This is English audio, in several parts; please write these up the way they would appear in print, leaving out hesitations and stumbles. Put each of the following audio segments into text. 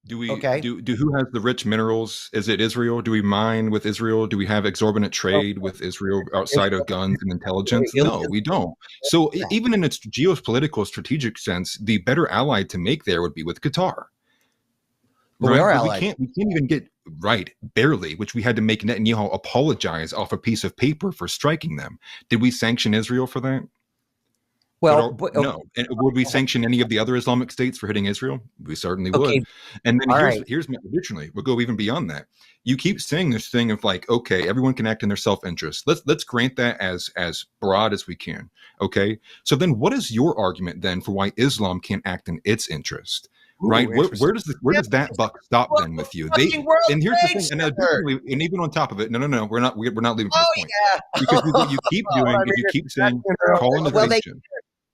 Do we Okay. do who has the rich minerals? Is it Israel? Do we mine with Israel? Do we have exorbitant Well, trade with Israel outside of Israel, guns and intelligence? No, we illegally. don't. So even in its geopolitical strategic sense, the better ally to make there would be with Qatar, But we right? are But allied. we can't even get right, barely, which we had to make Netanyahu apologize off a piece of paper for striking them. Did we sanction Israel for that? Well, but, No. And would we sanction any of the other Islamic states for hitting Israel? We certainly would. okay. And then All right. here's additionally, we'll go even beyond that. You keep saying this thing of like, okay, everyone can act in their self-interest. Let's grant that as broad as we can. Okay. So then what is your argument then for why Islam can't act in its interest? Right? Ooh, Where does that buck stop Well, then with you? fucking World And here's the Trade thing, and Center. additionally, and even on top of it, no, we're not leaving from Oh this point. yeah. Because what you keep doing is you keep saying Well, they. colonization.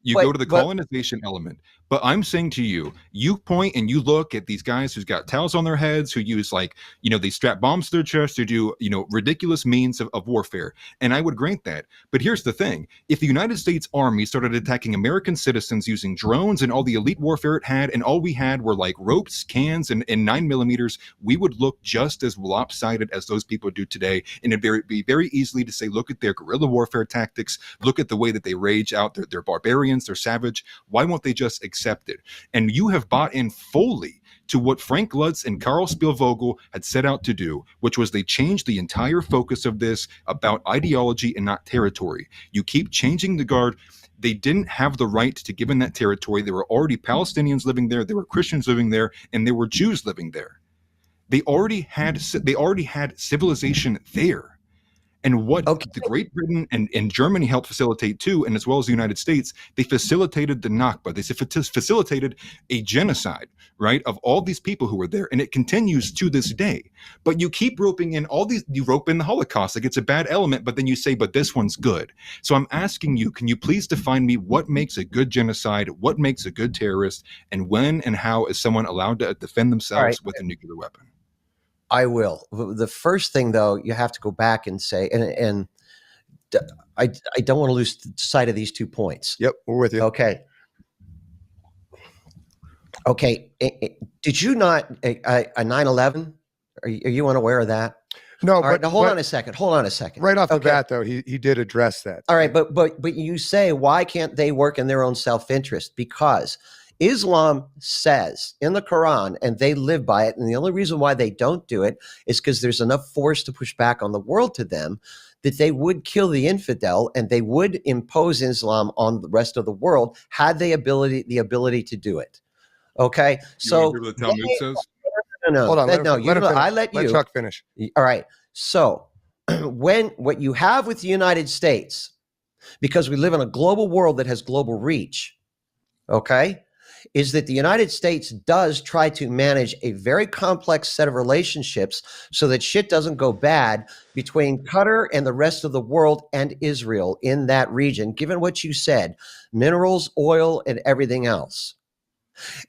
You But go to the colonization element. But I'm saying to you, you point and you look at these guys who's got towels on their heads, who use like, they strap bombs to their chest, to do, ridiculous means of warfare. And I would grant that. But here's the thing. If the United States Army started attacking American citizens using drones and all the elite warfare it had, and all we had were like ropes, cans, and 9mm, we would look just as lopsided as those people do today. And it'd be very easily to say, look at their guerrilla warfare tactics, look at the way that they rage out, they're barbarians, they're savage. Why won't they just accept it? And you have bought in fully to what Frank Lutz and Karl Spielvogel had set out to do, which was they changed the entire focus of this about ideology and not territory. You keep changing the guard. They didn't have the right to give in that territory. There were already Palestinians living there, there were Christians living there, and there were Jews living there. They already had civilization there. And what the Great Britain and Germany helped facilitate too, and as well as the United States, they facilitated the Nakba. They facilitated a genocide, right, of all these people who were there, and it continues to this day. But you keep roping in you rope in the Holocaust, like it's a bad element, but then you say, but this one's good. So I'm asking you, can you please define me what makes a good genocide, what makes a good terrorist, and when and how is someone allowed to defend themselves with a nuclear weapon? I will. The first thing, though, you have to go back and say, and I don't want to lose sight of these 2 points. Yep, we're with you. Okay. Did you not a 9/11? Are you unaware of that? No, All right, but now hold on a second. Right off the bat, though, he did address that. All right, but you say, why can't they work in their own self-interest? Because Islam says in the Quran, and they live by it, and the only reason why they don't do it is because there's enough force to push back on the world to them that they would kill the infidel and they would impose Islam on the rest of the world had they the ability to do it. Okay, so the Talmud says? no, hold on. I let you. Let Chuck finish. All right, so what you have with the United States, because we live in a global world that has global reach, okay, is that the United States does try to manage a very complex set of relationships so that shit doesn't go bad between Qatar and the rest of the world and Israel in that region, given what you said, minerals, oil, and everything else.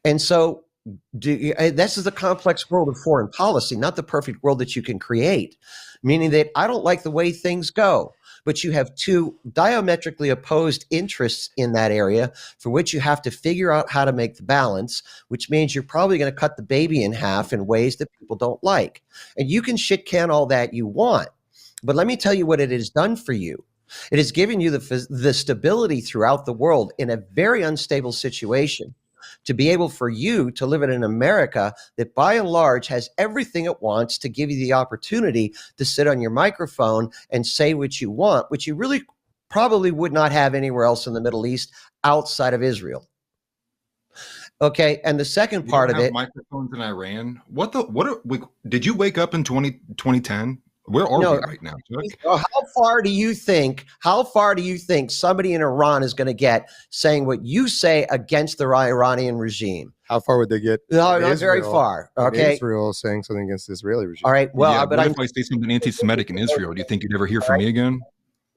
And so this is the complex world of foreign policy, not the perfect world that you can create, meaning that I don't like the way things go. But you have two diametrically opposed interests in that area for which you have to figure out how to make the balance, which means you're probably going to cut the baby in half in ways that people don't like. And you can shit can all that you want. But let me tell you what it has done for you. It has given you the stability throughout the world in a very unstable situation to be able for you to live in an America that by and large has everything it wants to give you the opportunity to sit on your microphone and say what you want, which you really probably would not have anywhere else in the Middle East outside of Israel. And the second part of it, microphones in Iran. Did you wake up in 2010? Where are we right now, Chuck? How far do you think somebody in Iran is going to get saying what you say against the Iranian regime? How far would they get? No, not very far. Okay. Israel saying something against the Israeli regime. All right. Well, but if I say something anti-Semitic in Israel, do you think you'd ever hear from me again?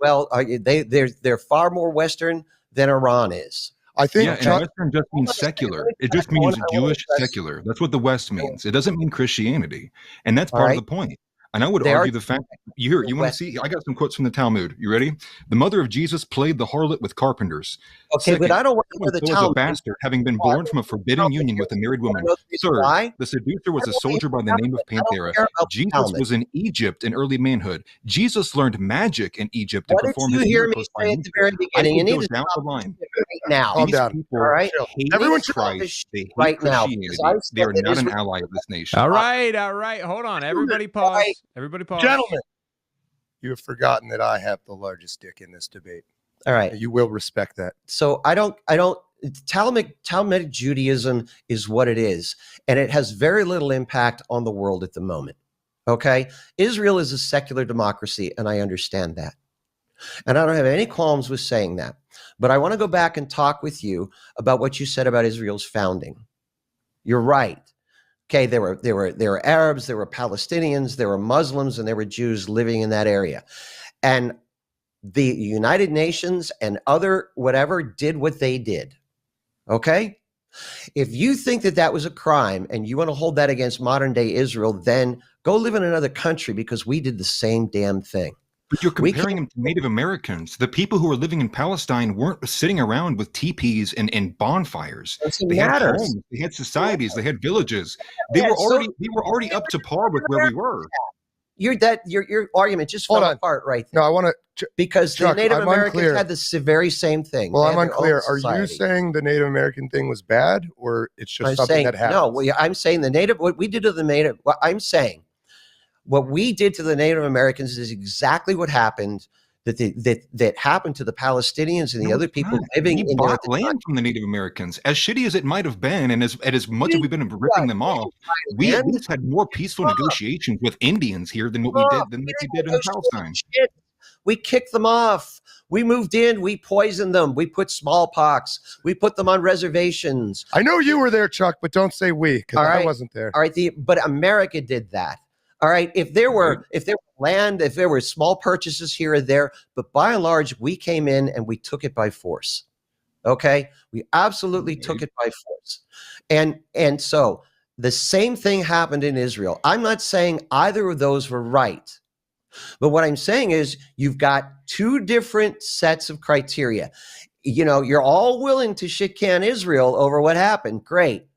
Well, they're far more Western than Iran is. I think Western just means secular. It just means Jewish secular. That's what the West means. It doesn't mean Christianity. And that's part of the point. And I would They are argue the fact you want to see, I got some quotes from the Talmud. You ready? The mother of Jesus played the harlot with carpenters. okay, but Second, I don't want to know the so was a Talmud. bastard, having been born from a forbidden union with a married woman. Third, Why? the seducer was a soldier by the name of I don't Panthera. care about the Jesus Talmud. was in Egypt in early manhood. Jesus learned magic in Egypt and What did performed you his hear me miracles by say at the nature. very I beginning? You could need go to down stop the line. right now. Calm These down. people All right. hate Everyone Christ. They hate right now, Christianity. because I They are said that not an Israel- ally of this nation. All right. Hold on. Everybody pause. Everybody pause. Gentlemen, you have forgotten that I have the largest dick in this debate. All right. You will respect that. So Talmudic Judaism is what it is, and it has very little impact on the world at the moment. Okay. Israel is a secular democracy, and I understand that. And I don't have any qualms with saying that. But I want to go back and talk with you about what you said about Israel's founding. You're right. Okay, there were Arabs, there were Palestinians, there were Muslims, and there were Jews living in that area. And the United Nations and other whatever did what they did. Okay? If you think that that was a crime and you want to hold that against modern day Israel, then go live in another country, because we did the same damn thing. But you're comparing them to Native Americans. The people who were living in Palestine weren't sitting around with teepees and bonfires. They had homes, they had societies, they had villages. They were already up to par with where we were. Your argument just fell apart right there. No, I want to, because Chuck, the Native I'm Americans unclear. had the very same thing. well, They I'm had their own unclear. Are you society. saying the Native American thing was bad, or it's just I'm something saying, that happened? No, I'm saying what we did to the Native, I'm saying what we did to the Native Americans is exactly what happened that happened to the Palestinians and the other people living in there. Bought land from the Native Americans. As shitty as it might have been, and as much as we've been ripping them off, we at least had more peaceful negotiations with Indians here than what we did in Palestine. We kicked them off. We moved in. We poisoned them. We put smallpox. We put them on reservations. I know you were there, Chuck, but don't say we, because I wasn't there. All right, but America did that. All right, if there were land, if there were small purchases here or there, but by and large, we came in and we took it by force. Okay, we absolutely took it by force, and so the same thing happened in Israel. I'm not saying either of those were right, but what I'm saying is you've got two different sets of criteria. You know, you're all willing to shit can Israel over what happened. Great.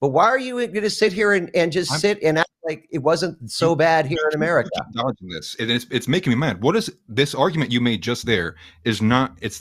But why are you going to sit here and just sit and act like it wasn't so bad here in America? Dodging this, it's making me mad. What is this argument you made just there? Is not. It's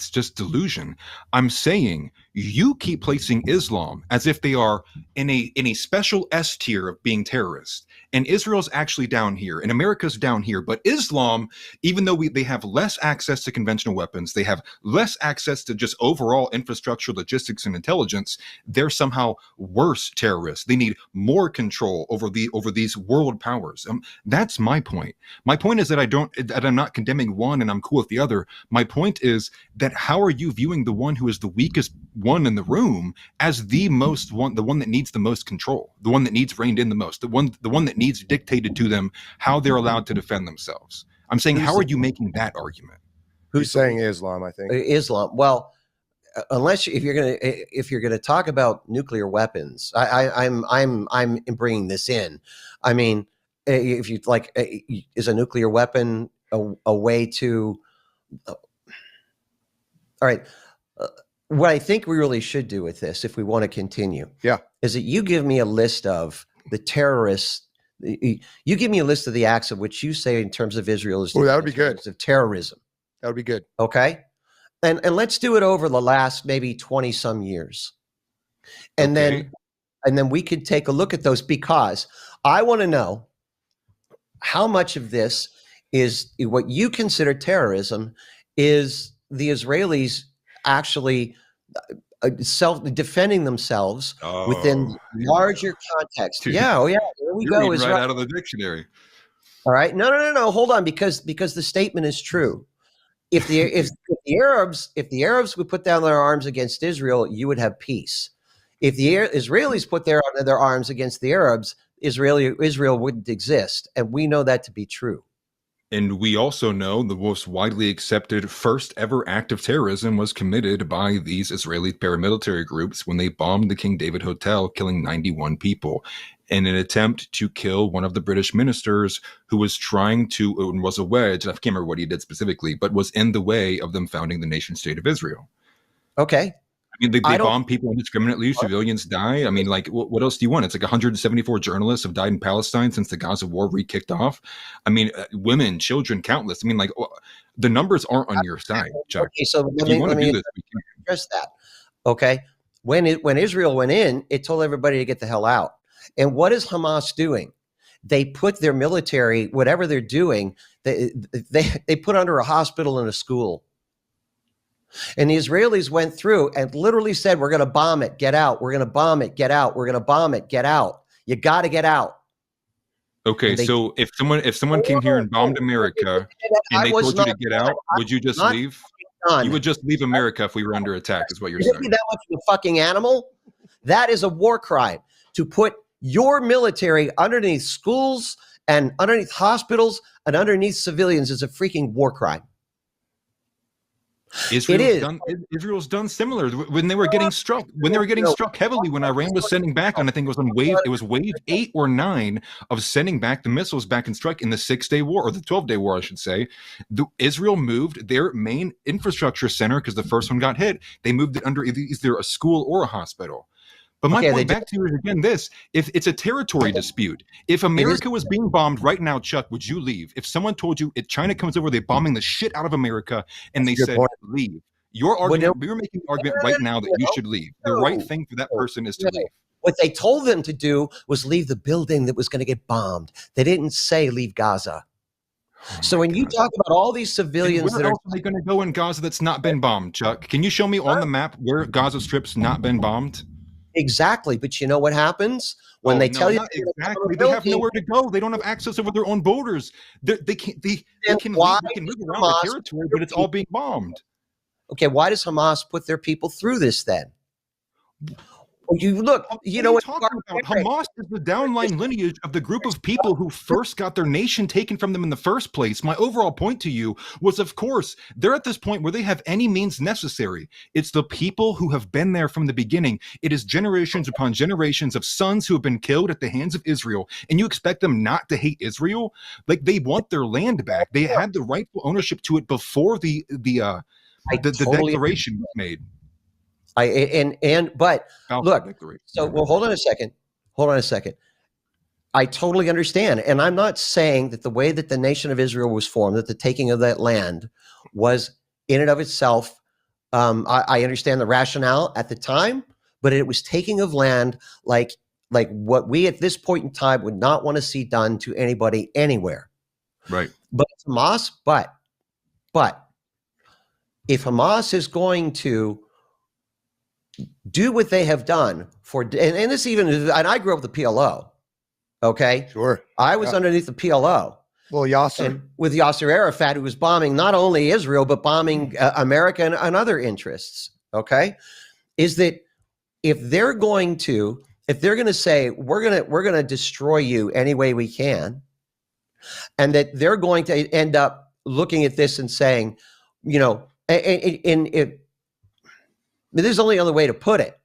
just delusion. I'm saying you keep placing Islam as if they are in a special S tier of being terrorists, and Israel's actually down here, and America's down here. But Islam, even though they have less access to conventional weapons, they have less access to just overall infrastructure, logistics, and intelligence. They're somehow worse terrorists. They need more control over these world powers. That's my point. My point is that I'm not condemning one and I'm cool with the other. My point is that how are you viewing the one who is the weakest one in the room as the one that needs the most control, the one that needs reined in the most, the one that needs dictated to them how they're allowed to defend themselves? I'm saying, how are you making that argument? Who's saying Islam? I think Islam. Well, unless if you're gonna talk about nuclear weapons, I'm bringing this in. I mean, if you like, is a nuclear weapon a way to? All right. What I think we really should do with this, if we want to continue, is that you give me a list of the terrorists. You give me a list of the acts of which you say, in terms of Israel, is that would be good. Of terrorism. That would be good. Okay. And let's do it over the last maybe 20 some years. And then we could take a look at those, because I want to know how much of this is what you consider terrorism is the Israelis actually self-defending themselves within larger context. Dude, yeah. Here we go. Right out of the dictionary. All right. No. Hold on, because the statement is true. If the Arabs would put down their arms against Israel, you would have peace. If the Israelis put their arms against the Arabs, Israel wouldn't exist, and we know that to be true. And we also know the most widely accepted first ever act of terrorism was committed by these Israeli paramilitary groups when they bombed the King David Hotel, killing 91 people in an attempt to kill one of the British ministers who was trying to, and was a wedge, I can't remember what he did specifically, but was in the way of them founding the nation state of Israel. Okay. I mean, they I don't- bomb people indiscriminately. Civilians die. I mean, like, what else do you want? It's like 174 journalists have died in Palestine since the Gaza war re-kicked off. I mean, women, children, countless. I mean, like, the numbers aren't on your side, Chuck. Okay, so If you want to do this, we can. address that. Okay, when Israel went in, it told everybody to get the hell out. And what is Hamas doing? They put their military, whatever they're doing, they put under a hospital and a school. And the Israelis went through and literally said, we're going to bomb it, get out. We're going to bomb it, get out. We're going to bomb it, get out. You got to get out. Okay, so if someone came here and bombed America and they told you to get out, would you just leave? You would just leave America if we were under attack, is what you're saying. That much of a fucking animal? That is a war crime. To put your military underneath schools and underneath hospitals and underneath civilians is a freaking war crime. Israel's done similar when they were getting struck. When they were getting struck heavily, when Iran was sending back, and I think it was wave 8 or 9 of sending back the missiles back and strike in the 6-day war, or the 12-day war, I should say. Israel moved their main infrastructure center, because the first one got hit. They moved it under either a school or a hospital. But my point back to you is again this: if it's a territory dispute, if America was being bombed right now, Chuck, would you leave? If someone told you if China comes over, they're bombing the shit out of America, and they said leave, your argument, you're making the argument right now that you should leave. The right thing for that person is to leave. What they told them to do was leave the building that was going to get bombed. They didn't say leave Gaza. So when you talk about all these civilians that are they going to go in Gaza that's not been bombed, Chuck? Can you show me on the map where Gaza Strip's not been bombed? Exactly, but you know what happens when they tell you exactly? They have nowhere to go. They don't have access over their own borders. They can move around the territory, but it's all being bombed. Okay, why does Hamas put their people through this then? You look, you know what talking about? Hamas is the downline lineage of the group of people who first got their nation taken from them in the first place. My overall point to you was, of course, they're at this point where they have any means necessary. It's the people who have been there from the beginning. It is generations upon generations of sons who have been killed at the hands of Israel, and you expect them not to hate Israel? Like, they want their land back. They had the rightful ownership to it before the declaration was made. But look, so hold on a second. I totally understand. And I'm not saying that the way that the nation of Israel was formed, that the taking of that land was in and of itself. I understand the rationale at the time, but it was taking of land like what we at this point in time would not want to see done to anybody anywhere. Right. But Hamas, but if Hamas is going to do what they have done and this even, and I grew up with the PLO. Okay. Sure. I was underneath the PLO. Well, Yasser. And with Yasser Arafat, who was bombing not only Israel, but bombing America and other interests. Okay. Is that if they're going to say, we're going to destroy you any way we can, and that they're going to end up looking at this and saying, you know, there's only other way to put it.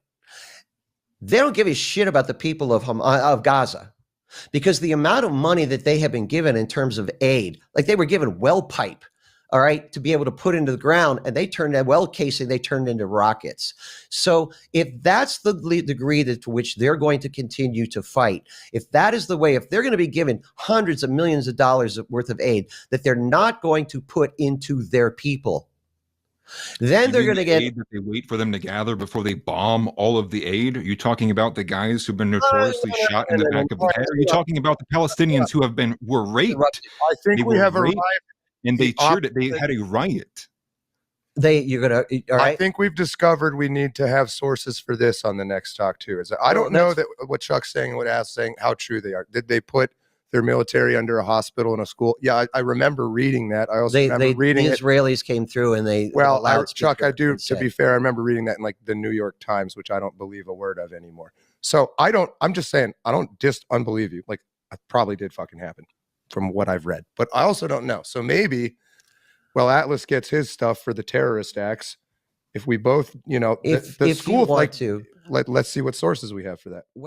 They don't give a shit about the people of Gaza, because the amount of money that they have been given in terms of aid, like they were given well pipe, all right, to be able to put into the ground, and they turned that well casing, they turned into rockets. So if that's the degree to which they're going to continue to fight, if that is the way, if they're going to be given hundreds of millions of dollars worth of aid that they're not going to put into their people, then they're going to get. That they wait for them to gather before they bomb all of the aid. Are you talking about the guys who've been notoriously shot in the back of the head? Are you talking about the Palestinians who were raped? I think we have arrived, and they cheered it. They had a riot. All right. I think we've discovered we need to have sources for this on the next talk too. I don't know that what Chuck's saying, what Ask's saying, how true they are. Did they put their military under a hospital and a school? Yeah, I remember reading that. I also remember reading the Israelis came through and they. Well, Chuck, I do. To be fair, I remember reading that in like the New York Times, which I don't believe a word of anymore. So I'm just saying, I don't just unbelieve you. Like, it probably did fucking happen. from what I've read, but I also don't know. So maybe, well, Atlas gets his stuff for the terrorist acts. If we both, you know, If the you school, want like, to, let's see what sources we have for that. well.